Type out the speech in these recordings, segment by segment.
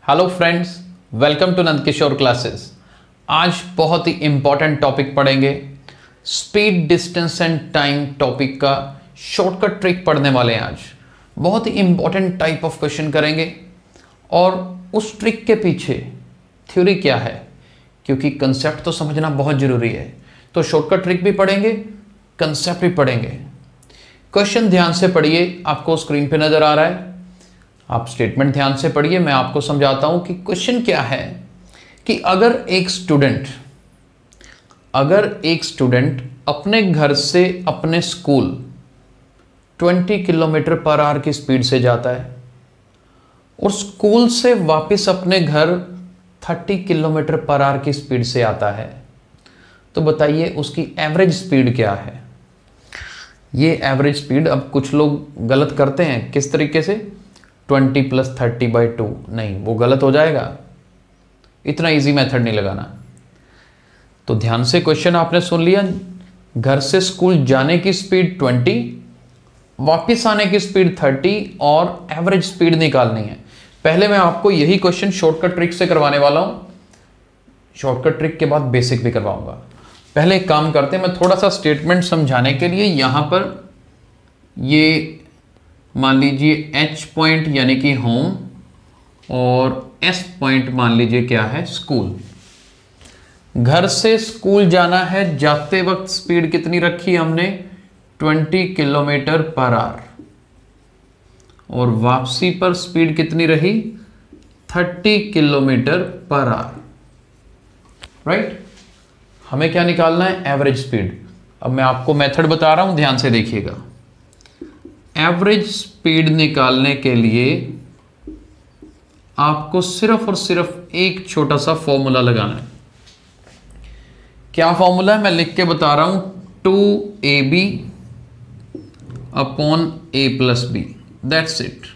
Hello friends, welcome to Nandkishore classes. आज बहुत ही इंपॉर्टेंट टॉपिक पढ़ेंगे। Speed, distance and time topic का शॉर्टकट ट्रिक पढ़ने वाले हैं। आज बहुत ही इंपॉर्टेंट टाइप ऑफ क्वेश्चन करेंगे और उस ट्रिक के पीछे थ्योरी क्या है, क्योंकि कंसेप्ट तो समझना बहुत जरूरी है। तो शॉर्टकट ट्रिक भी पढ़ेंगे, कंसेप्ट भी पढ़ेंगे। क्वेश्चन ध्यान से पढ़िए, आपको स्क्रीन पे नजर आ रहा है। आप स्टेटमेंट ध्यान से पढ़िए, मैं आपको समझाता हूं कि क्वेश्चन क्या है। कि अगर एक स्टूडेंट अपने घर से अपने स्कूल 20 किलोमीटर पर आवर की स्पीड से जाता है और स्कूल से वापस अपने घर 30 किलोमीटर पर आवर की स्पीड से आता है, तो बताइए उसकी एवरेज स्पीड क्या है। ये एवरेज स्पीड, अब कुछ लोग गलत करते हैं, किस तरीके से 20 + 30/2, नहीं, वो गलत हो जाएगा। इतना इजी मेथड नहीं लगाना। तो ध्यान से क्वेश्चन आपने सुन लिया। घर से स्कूल जाने की स्पीड 20, वापस आने की स्पीड 30 और एवरेज स्पीड निकालनी है। पहले मैं आपको यही क्वेश्चन शॉर्टकट ट्रिक से करवाने वाला हूं। शॉर्टकट ट्रिक के बाद बेसिक भी करवाऊंगा। पहले एक काम करते हैं, मैं थोड़ा सा स्टेटमेंट समझाने के लिए यहां पर ये मान लीजिए H पॉइंट यानी कि होम और S पॉइंट मान लीजिए क्या है, स्कूल। घर से स्कूल जाना है, जाते वक्त स्पीड कितनी रखी हमने, 20 किलोमीटर पर आवर, और वापसी पर स्पीड कितनी रही, 30 किलोमीटर पर आवर। राइट, हमें क्या निकालना है, एवरेज स्पीड। अब मैं आपको मेथड बता रहा हूं, ध्यान से देखिएगा। एवरेज स्पीड निकालने के लिए आपको सिर्फ और सिर्फ एक छोटा सा फॉर्मूला लगाना है। क्या फॉर्मूला है, मैं लिख के बता रहा हूं, 2AB upon A + B, that's it.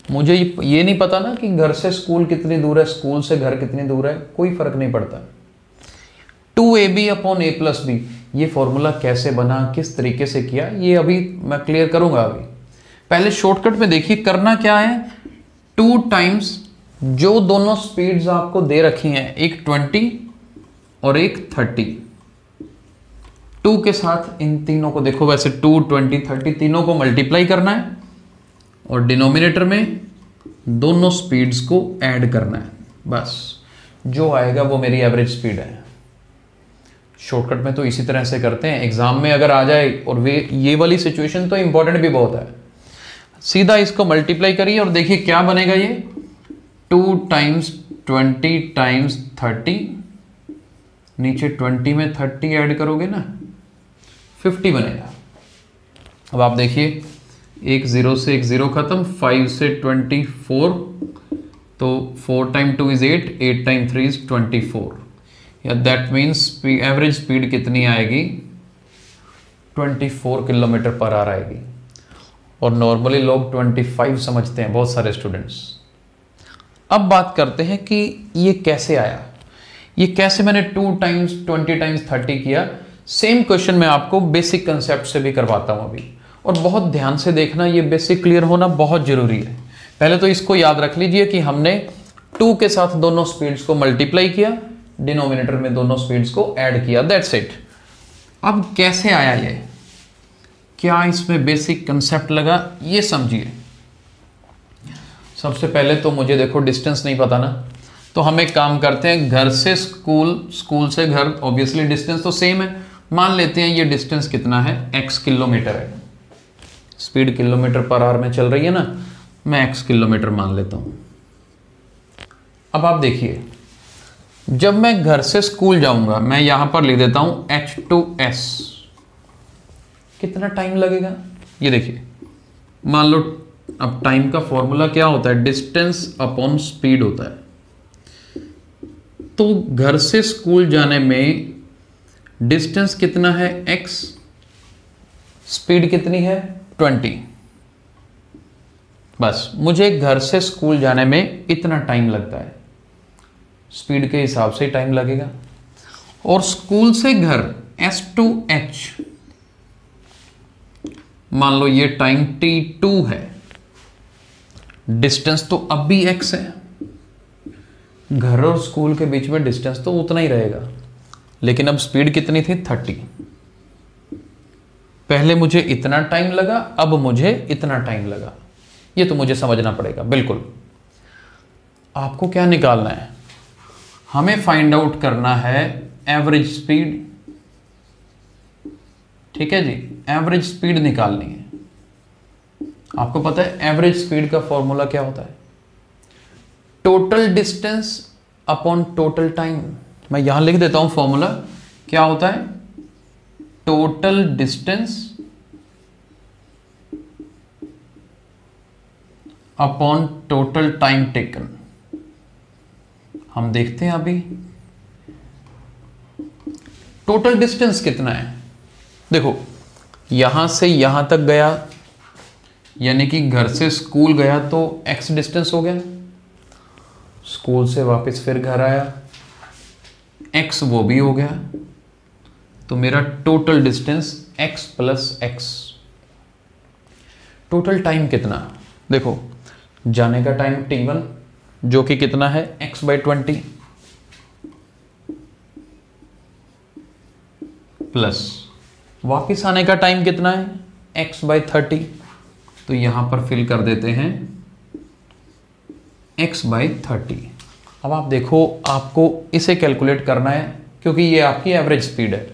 मुझे ये नहीं पता ना कि घर से स्कूल कितनी दूर है, स्कूल से घर कितनी दूर है, कोई फर्क नहीं पड़ता। 2AB अपॉन A + B, ये फॉर्मूला कैसे बना, किस तरीके से किया, ये अभी मैं क्लियर करूंगा। अभी पहले शॉर्टकट में देखिए करना क्या है, 2 टाइम्स जो दोनों स्पीड्स आपको दे रखी हैं, एक 20 और एक 30। 2 के साथ इन तीनों को देखो, वैसे 2, 20, 30 तीनों को मल्टीप्लाई करना है और डिनोमिनेटर में दोनों स्पीड्स को ऐड करना है। बस जो आएगा वो मेरी एवरेज स्पीड है। शॉर्टकट में तो इसी तरह से करते हैं। एग्जाम में अगर आ जाए और ये वाली सिचुएशन तो इंपॉर्टेंट भी बहुत है, सीधा इसको मल्टीप्लाई करिए और देखिए क्या बनेगा। ये 2 टाइम्स 20 टाइम्स 30, नीचे 20 में 30 ऐड करोगे ना, 50 बनेगा। अब आप देखिए, एक 0 से एक 0 खत्म, 5 से 24, तो 4 टाइम 2 = 8, 8 टाइम 3 = 24। या दैट मीन्स एवरेज स्पीड कितनी आएगी, 24 किलोमीटर पर आवर आएगी। और नॉर्मली लोग 25 समझते हैं, बहुत सारे स्टूडेंट्स। अब बात करते हैं कि ये कैसे आया, ये कैसे मैंने 2 टाइम्स 20 टाइम्स 30 किया। सेम क्वेश्चन मैं आपको बेसिक कंसेप्ट से भी करवाता हूं अभी, और बहुत ध्यान से देखना, ये बेसिक क्लियर होना बहुत जरूरी है। पहले तो इसको याद रख लीजिए कि हमने 2 के साथ दोनों स्पीड्स को मल्टीप्लाई किया, डिनोमिनेटर में दोनों स्पीड्स को ऐड किया, दैट्स इट। अब कैसे आया ये, क्या इसमें बेसिक कंसेप्ट लगा, ये समझिए। सबसे पहले तो मुझे देखो डिस्टेंस नहीं पता ना, तो हम एक काम करते हैं, घर से स्कूल, स्कूल से घर, ऑब्वियसली डिस्टेंस तो सेम है। मान लेते हैं ये डिस्टेंस कितना है, x किलोमीटर है। स्पीड किलोमीटर पर आवर में चल रही है ना, मैं x किलोमीटर मान लेता हूं। अब आप देखिए, जब मैं घर से स्कूल जाऊंगा, मैं यहां पर लिख देता हूं H2S, कितना टाइम लगेगा, ये देखिए। मान लो, अब टाइम का फॉर्मूला क्या होता है, डिस्टेंस अपॉन स्पीड होता है। तो घर से स्कूल जाने में डिस्टेंस कितना है, x, स्पीड कितनी है, 20। बस मुझे घर से स्कूल जाने में इतना टाइम लगता है, स्पीड के हिसाब से टाइम लगेगा। और स्कूल से घर S2H, मान लो ये टाइम T2 है, डिस्टेंस तो अब भी x है, घर और स्कूल के बीच में डिस्टेंस तो उतना ही रहेगा, लेकिन अब स्पीड कितनी थी 30। पहले मुझे इतना टाइम लगा, अब मुझे इतना टाइम लगा। ये तो मुझे समझना पड़ेगा। बिल्कुल, आपको क्या निकालना है, हमें फाइंड आउट करना है एवरेज स्पीड। ठीक है जी, एवरेज स्पीड निकालनी है। आपको पता है एवरेज स्पीड का फॉर्मूला क्या होता है, total distance upon total time. मैं यहां लिख देता हूं फॉर्मूला, क्या होता है, total distance upon total time taken. हम देखते हैं अभी टोटल डिस्टेंस कितना है। देखो, यहां से यहां तक गया, यानी कि घर से स्कूल गया तो x डिस्टेंस हो गया, स्कूल से वापस फिर घर आया x वो भी हो गया, तो मेरा total distance x plus x। Total time कितना, देखो जाने का टाइम t1 जो कि कितना है x/20 प्लस वापिस आने का टाइम कितना है x/30। तो यहां पर फिल कर देते हैं x/30। अब आप देखो, आपको इसे कैलकुलेट करना है क्योंकि ये आपकी एवरेज स्पीड है।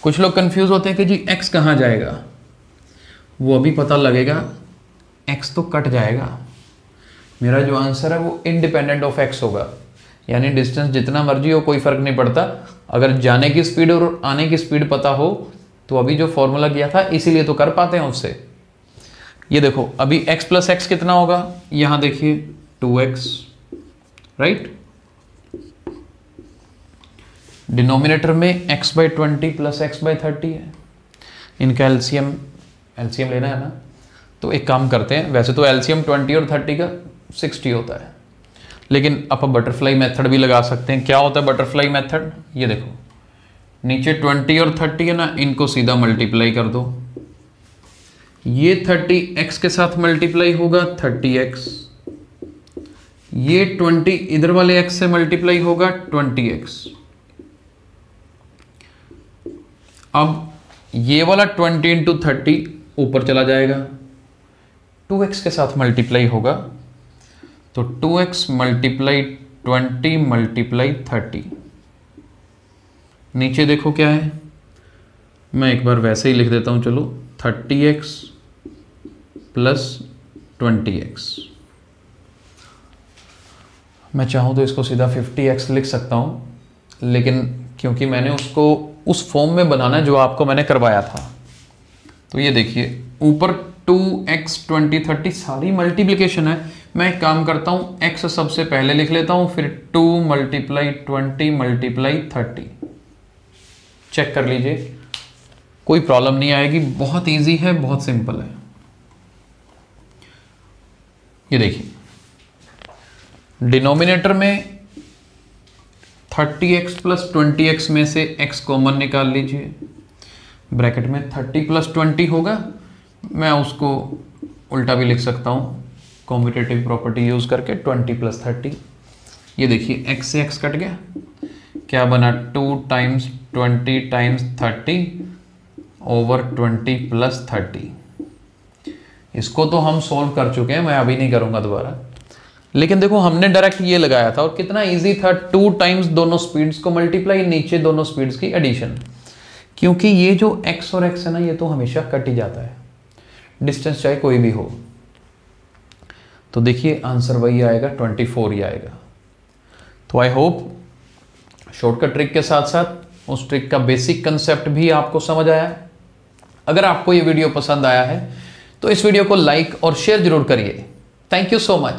कुछ लोग कंफ्यूज होते हैं कि जी x कहां जाएगा, वो अभी पता लगेगा, x तो कट जाएगा। मेरा जो आंसर है वो इंडिपेंडेंट ऑफ x होगा, यानी डिस्टेंस जितना मर्जी हो कोई फर्क नहीं पड़ता। अगर जाने की स्पीड और आने की स्पीड पता हो तो अभी जो फॉर्मूला किया था इसीलिए तो कर पाते हैं उससे। ये देखो, अभी x प्लस एक्स कितना होगा, यहां देखिए 2x, राइट। डिनोमिनेटर में x/20 प्लस x/30 है। इनका एलसीएम लेना है ना, तो एक काम करते हैं, वैसे तो एलसीएम 20 और 30 का 60 होता है, लेकिन आप बटरफ्लाई मेथड भी लगा सकते हैं। क्या होता है बटरफ्लाई मेथड, ये देखो नीचे 20 और 30 है ना, इनको सीधा मल्टीप्लाई कर दो। ये 30x के साथ मल्टीप्लाई होगा 30x, ये 20 इधर वाले x से मल्टीप्लाई होगा 20x। अब ये वाला 20 इंटू 30 ऊपर चला जाएगा, 2x के साथ मल्टीप्लाई होगा, तो 2x मल्टीप्लाई 20 मल्टीप्लाई 30। नीचे देखो क्या है, मैं एक बार वैसे ही लिख देता हूं, चलो 30x प्लस 20x। मैं चाहूं तो इसको सीधा 50x लिख सकता हूं, लेकिन क्योंकि मैंने उसको उस फॉर्म में बनाना है जो आपको मैंने करवाया था। तो ये देखिए ऊपर 2x 20 30 सारी मल्टीप्लिकेशन है। मैं एक काम करता हूं, x सबसे पहले लिख लेता हूं, फिर 2 मल्टीप्लाई 20 मल्टीप्लाई 30। चेक कर लीजिए, कोई प्रॉब्लम नहीं आएगी, बहुत इजी है, बहुत सिंपल है। ये देखिए डिनोमिनेटर में 30x प्लस 20x में से x कॉमन निकाल लीजिए, ब्रैकेट में 30 प्लस 20 होगा। मैं उसको उल्टा भी लिख सकता हूँ कॉम्पिटेटिव प्रॉपर्टी यूज करके, 20 प्लस 30। ये देखिए x से x कट गया, क्या बना 2 टाइम्स 20 टाइम्स 30 ओवर 20 प्लस 30। इसको तो हम सॉल्व कर चुके हैं, मैं अभी नहीं करूंगा दोबारा। लेकिन देखो हमने डायरेक्ट ये लगाया था और कितना इजी था, 2 टाइम्स दोनों स्पीड्स को मल्टीप्लाई, नीचे दोनों स्पीड्स की एडिशन। क्योंकि ये जो x और x है ना, ये तो हमेशा कट ही जाता है, डिस्टेंस चाहे कोई भी हो। तो देखिए आंसर वही आएगा, 24 ही आएगा। तो आई होप शॉर्टकट ट्रिक के साथ साथ उस ट्रिक का बेसिक कंसेप्ट भी आपको समझ आया है। अगर आपको ये वीडियो पसंद आया है तो इस वीडियो को लाइक और शेयर जरूर करिए। Thank you so much.